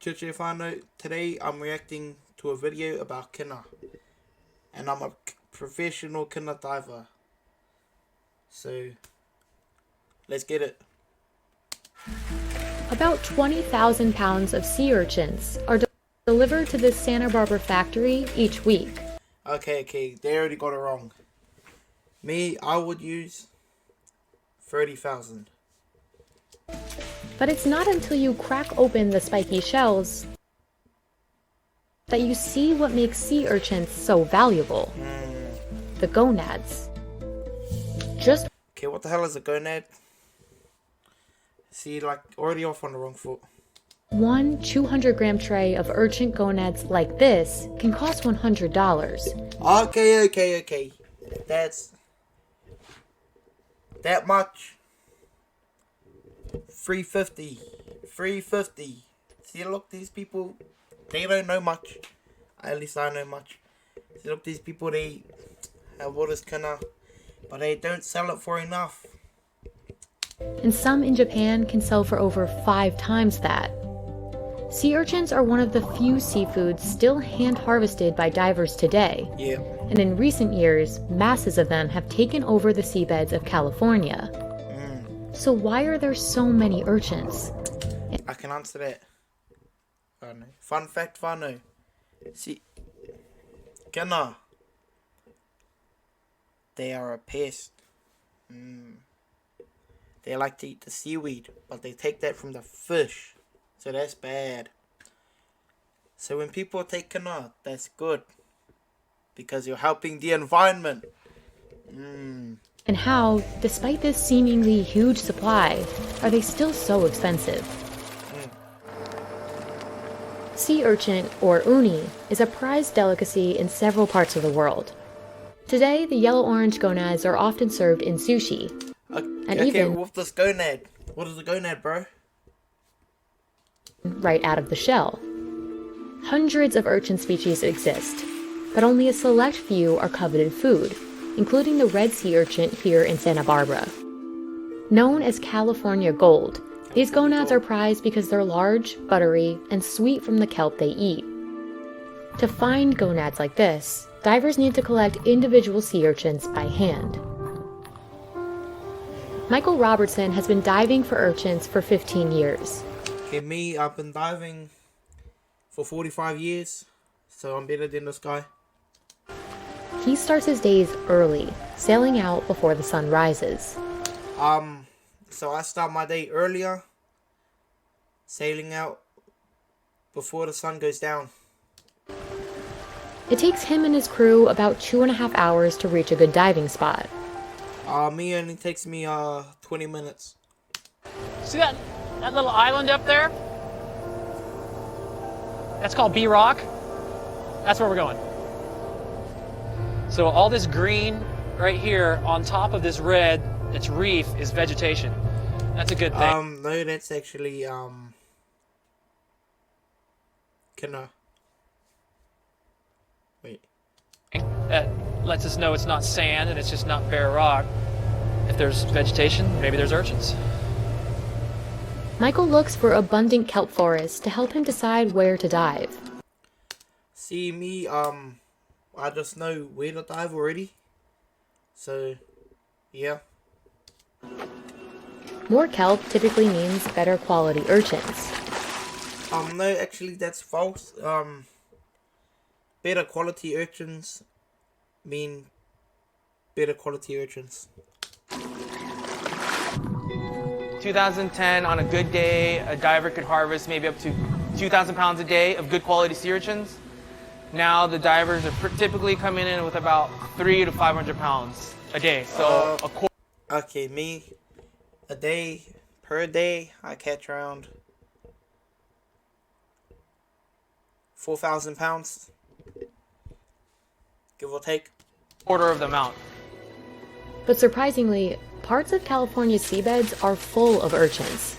Chichifano. Today I'm reacting to a video about Kina, and I'm a professional Kina diver. So let's get it. About 20,000 pounds of sea urchins are delivered to this Santa Barbara factory each week. Okay, they already got it wrong. Me, I would use 30,000. But it's not until you crack open the spiky shells that you see what makes sea urchins so valuable. The gonads. Okay, what the hell is a gonad? See, like, already off on the wrong foot. One 200-gram tray of urchin gonads like this can cost $100. Okay. That's that much. 350. See, look, these people, they don't know much. At least I know much. See, look, these people, they have what is Kina, but they don't sell it for enough. And some in Japan can sell for over 5 times that. Sea urchins are one of the few seafoods still hand-harvested by divers today. Yeah. And in recent years, masses of them have taken over the seabeds of California. So why are there so many urchins? I can answer that. Fun fact, Fano. See, Kina, they are a pest. They like to eat the seaweed, but they take that from the fish. So that's bad. So when people take Kina, that's good. Because you're helping the environment. And how, despite this seemingly huge supply, are they still so expensive? Sea urchin, or uni, is a prized delicacy in several parts of the world. Today, the yellow-orange gonads are often served in sushi. What's this gonad? What is a gonad, bro? Right out of the shell. Hundreds of urchin species exist, but only a select few are coveted food, including the red sea urchin here in Santa Barbara. Known as California gold, these gonads are prized because they're large, buttery, and sweet from the kelp they eat. To find gonads like this, divers need to collect individual sea urchins by hand. Michael Robertson has been diving for urchins for 15 years. Okay, me, I've been diving for 45 years, so I'm better than this guy. He starts his days early, sailing out before the sun rises. So I start my day earlier, sailing out before the sun goes down. It takes him and his crew about 2.5 hours to reach a good diving spot. Me only takes me 20 minutes. See that little island up there? That's called B Rock. That's where we're going. So all this green right here on top of this red, it's reef, is vegetation. That's a good thing. No, that's actually Kina. Wait. That lets us know it's not sand and it's just not bare rock. If there's vegetation, maybe there's urchins. Michael looks for abundant kelp forests to help him decide where to dive. See, me, I just know where to dive already. So, yeah. More kelp typically means better quality urchins. No, actually that's false. Better quality urchins mean better quality urchins. 2010, on a good day, a diver could harvest maybe up to 2,000 pounds a day of good quality sea urchins. Now the divers are typically coming in with about 300 to 500 pounds a day. So a quarter. Okay, me, per day, I catch around 4,000 pounds, give or take. Quarter of the amount. But surprisingly, parts of California's seabeds are full of urchins.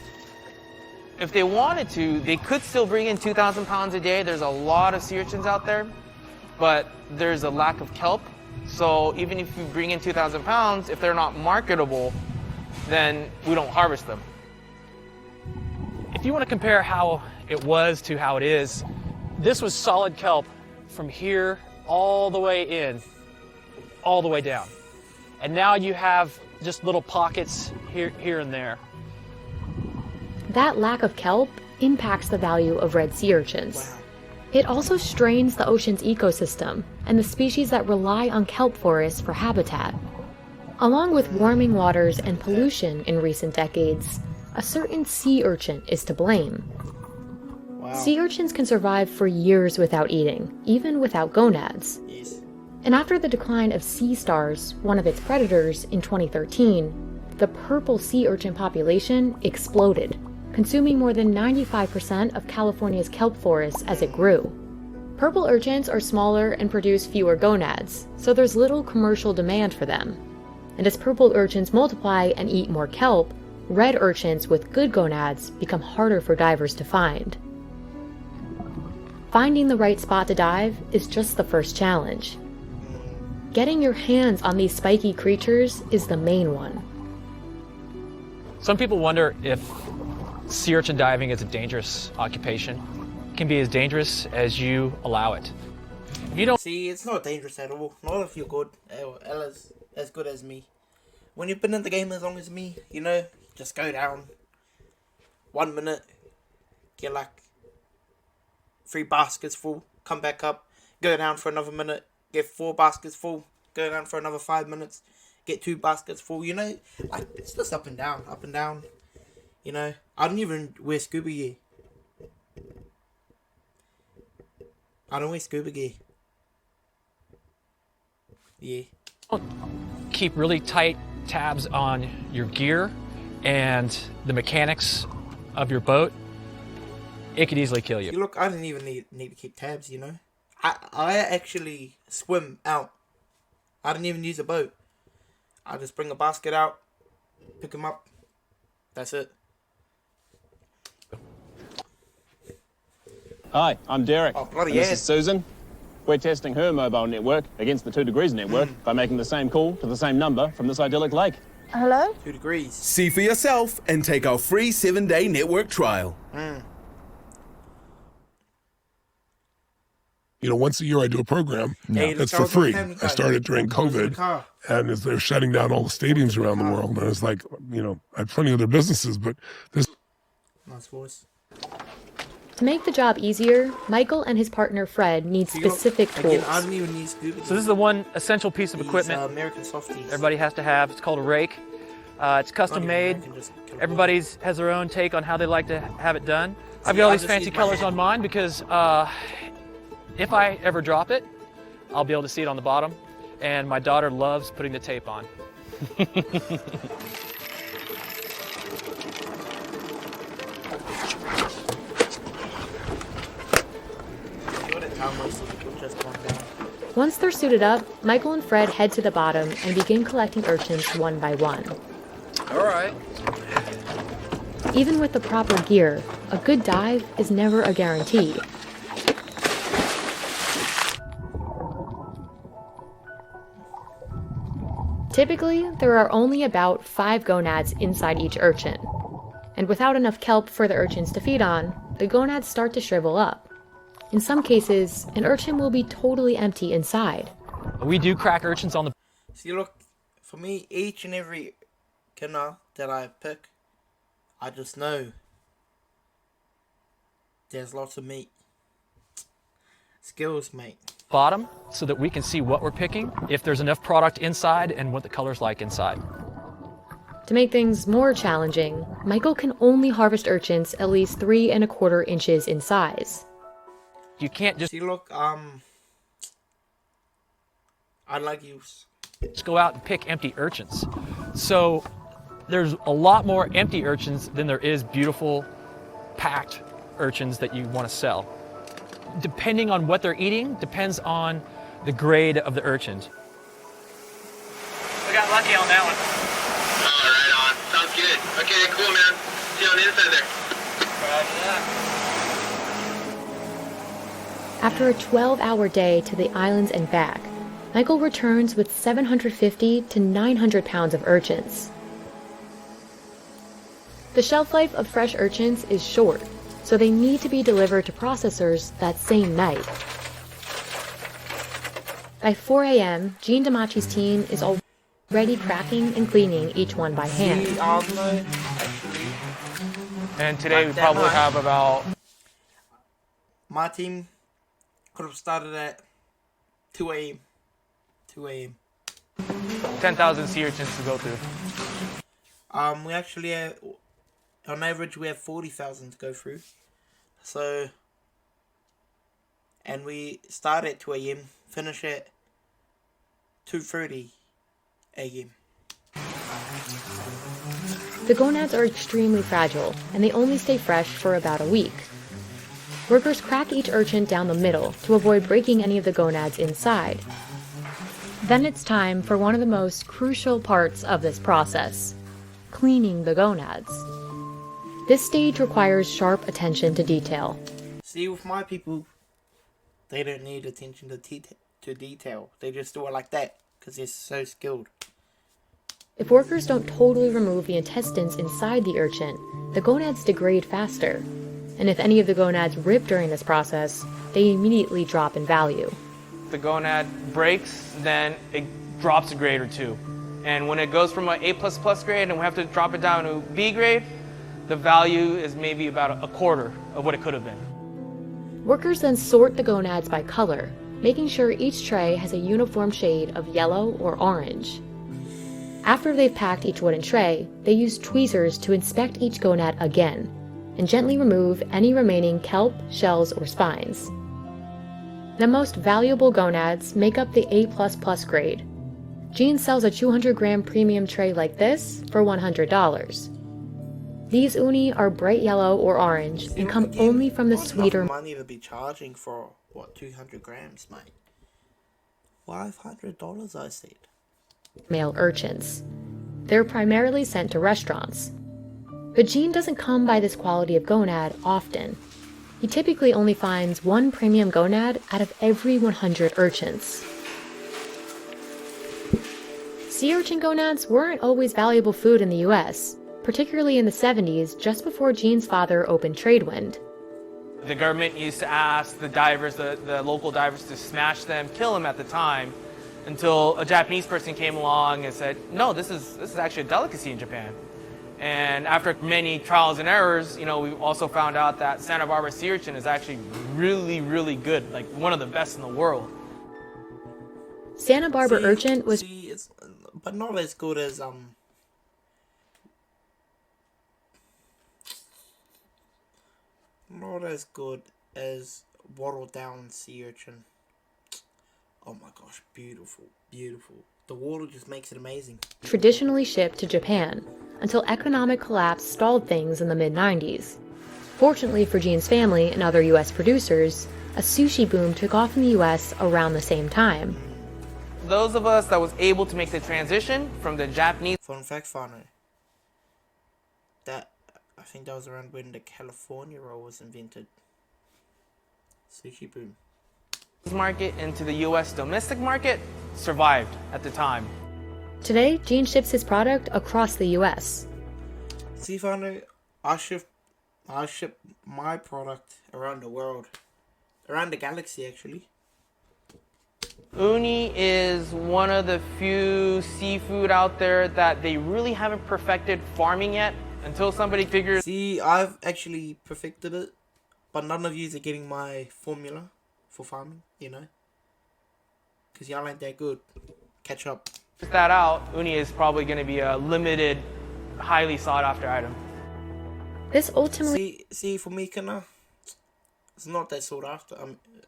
If they wanted to, they could still bring in 2,000 pounds a day. There's a lot of sea urchins out there, but there's a lack of kelp. So even if you bring in 2,000 pounds, if they're not marketable, then we don't harvest them. if you want to compare how it was to how it is, this was solid kelp from here all the way in, all the way down. And now you have just little pockets here and there. That lack of kelp impacts the value of red sea urchins. Wow. It also strains the ocean's ecosystem and the species that rely on kelp forests for habitat. Along with warming waters and pollution in recent decades, a certain sea urchin is to blame. Wow. Sea urchins can survive for years without eating, even without gonads. Yes. And after the decline of sea stars, one of its predators, in 2013, the purple sea urchin population exploded, consuming more than 95% of California's kelp forests as it grew. Purple urchins are smaller and produce fewer gonads, so there's little commercial demand for them. And as purple urchins multiply and eat more kelp, red urchins with good gonads become harder for divers to find. Finding the right spot to dive is just the first challenge. Getting your hands on these spiky creatures is the main one. Some people wonder if sea urchin diving is a dangerous occupation. It can be as dangerous as you allow it. If you don't See, it's not dangerous at all. Not if you're good, as good as me. When you've been in the game as long as me, you know, just go down. 1 minute, get like 3 baskets full, come back up, go down for another minute, get 4 baskets full, go down for another 5 minutes, get 2 baskets full, you know, like, it's just up and down, you know. I don't even wear scuba gear. I don't wear scuba gear. Yeah. keep really tight tabs on your gear and the mechanics of your boat, it could easily kill you. See, look, I didn't even need to keep tabs, you know. I actually swim out. I didn't even use a boat. I just bring a basket out, pick them up. That's it. Hi, I'm Derek. Oh, bloody and this yeah. is Susan. We're testing her mobile network against the 2 Degrees network by making the same call to the same number from this idyllic lake. Hello? 2 degrees. See for yourself and take our free 7-day network trial. You know, once a year I do a program Hey, that's let's for go to free. the family I car. started during Go to the COVID, car. and as they're shutting down all the stadiums around the world, and it's like, you know, I have plenty of other businesses, but this. Nice voice. To make the job easier, Michael and his partner Fred need See, look, specific again, tools. I don't even use scuba gear. So this is the one essential piece of These, equipment American softies. everybody has to have. It's called a rake. It's custom Not even made. American, just kill a Everybody's has their own take on how they like to have it done. I've See, got all I these just fancy use my colors hand. on mine because if I ever drop it, I'll be able to see it on the bottom. And my daughter loves putting the tape on. Good at time wasting, it'll just calm down. Once they're suited up, Michael and Fred head to the bottom and begin collecting urchins one by one. All right. Even with the proper gear, a good dive is never a guarantee. Typically, there are only about 5 gonads inside each urchin. And without enough kelp for the urchins to feed on, the gonads start to shrivel up. In some cases, an urchin will be totally empty inside. We do crack urchins on the See, look, for me, each and every Kina that I pick, I just know there's lots of meat. Skills, mate. bottom so that we can see what we're picking, if there's enough product inside, and what the color's like inside. To make things more challenging, Michael can only harvest urchins at least 3 1/4 inches in size. You can't just See, look, I like you. go out and pick empty urchins. So there's a lot more empty urchins than there is beautiful, packed urchins that you want to sell. Depending on what they're eating, depends on the grade of the urchins. We got lucky on that one. Oh, right on. Sounds good. Okay, cool, man. See you on the inside there. After a 12-hour day to the islands and back, Michael returns with 750 to 900 pounds of urchins. The shelf life of fresh urchins is short, so they need to be delivered to processors that same night. By 4 a.m., Gene Damachi's team is already cracking and cleaning each one by hand. See, actually, And today we Like that probably much. have about my team could have started at 2 a.m. 2 a.m. 10,000 sea urchins to go through. We actually have, on average, we have 40,000 to go through. So, and we start at 2 a.m., finish at 2:30 a.m. The gonads are extremely fragile, and they only stay fresh for about a week. Workers crack each urchin down the middle to avoid breaking any of the gonads inside. Then it's time for one of the most crucial parts of this process: cleaning the gonads. This stage requires sharp attention to detail. See, with my people, they don't need attention to detail. They just do it like that because they're so skilled. If workers don't totally remove the intestines inside the urchin, the gonads degrade faster. And if any of the gonads rip during this process, they immediately drop in value. If the gonad breaks, then it drops a grade or two. And when it goes from an A++ grade and we have to drop it down to B grade, the value is maybe about a quarter of what it could have been. Workers then sort the gonads by color, making sure each tray has a uniform shade of yellow or orange. After they've packed each wooden tray, they use tweezers to inspect each gonad again, and gently remove any remaining kelp, shells, or spines. The most valuable gonads make up the A++ grade. Gene sells a 200-gram premium tray like this for $100. These uni are bright yellow or orange and come only from the sweeter money to be charging for, what, 200 grams, mate? $500, I said. male urchins. They're primarily sent to restaurants. But Gene doesn't come by this quality of gonad often. He typically only finds one premium gonad out of every 100 urchins. Sea urchin gonads weren't always valuable food in the US, particularly in the 70s, just before Gene's father opened Tradewind. The government used to ask the divers, the local divers, to smash them, kill them at the time, until a Japanese person came along and said, no, this is actually a delicacy in Japan. And after many trials and errors, we also found out that Santa Barbara sea urchin is actually really, really good, like one of the best in the world. Santa Barbara urchin was but not as good as not as good as watered down sea urchin. Oh my gosh, beautiful, beautiful. The water just makes it amazing. traditionally shipped to Japan until economic collapse stalled things in the mid-90s. Fortunately for Gene's family and other US producers, a sushi boom took off in the US around the same time. Those of us that was able to make the transition from the Japanese Fun fact, Fano. I think that was around when the California roll was invented. Sushi boom. market into the US domestic market survived at the time. Today, Gene ships his product across the US. See, Fano, I ship my product around the world. Around the galaxy, actually. Uni is one of the few seafood out there that they really haven't perfected farming yet until somebody figures. See, I've actually perfected it, but none of you are getting my formula for farming, because y'all ain't that good. Catch up. that out. Uni is probably going to be a limited, highly sought after item. This ultimately See, for me, Kina, it's not that sought after.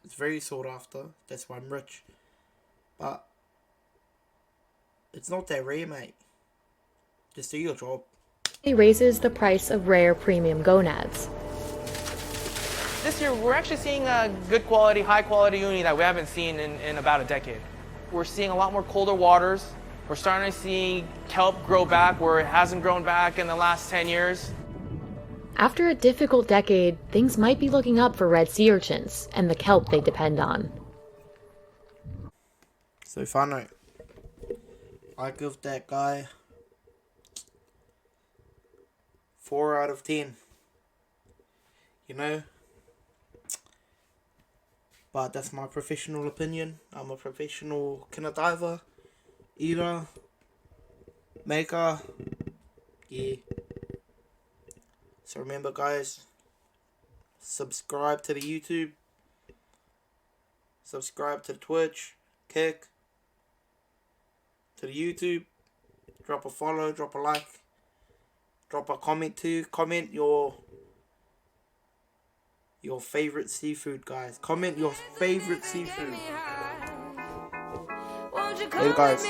It's very sought after. That's why I'm rich. But it's not that rare, mate. Just do your job. raises the price of rare premium gonads. This year, we're actually seeing a good quality, high quality uni that we haven't seen in about a decade. We're seeing a lot more colder waters. We're starting to see kelp grow back where it hasn't grown back in the last 10 years. After a difficult decade, things might be looking up for red sea urchins and the kelp they depend on. So, Fano, I give that guy 4 out of 10. You know? But that's my professional opinion. I'm a professional Kina diver, eater, maker. Yeah. So remember, guys, subscribe to the YouTube, subscribe to the Twitch, Kick, to the YouTube, drop a follow, drop a like, drop a comment too. Comment your favorite seafood, guys. Comment your favorite seafood. Later, guys.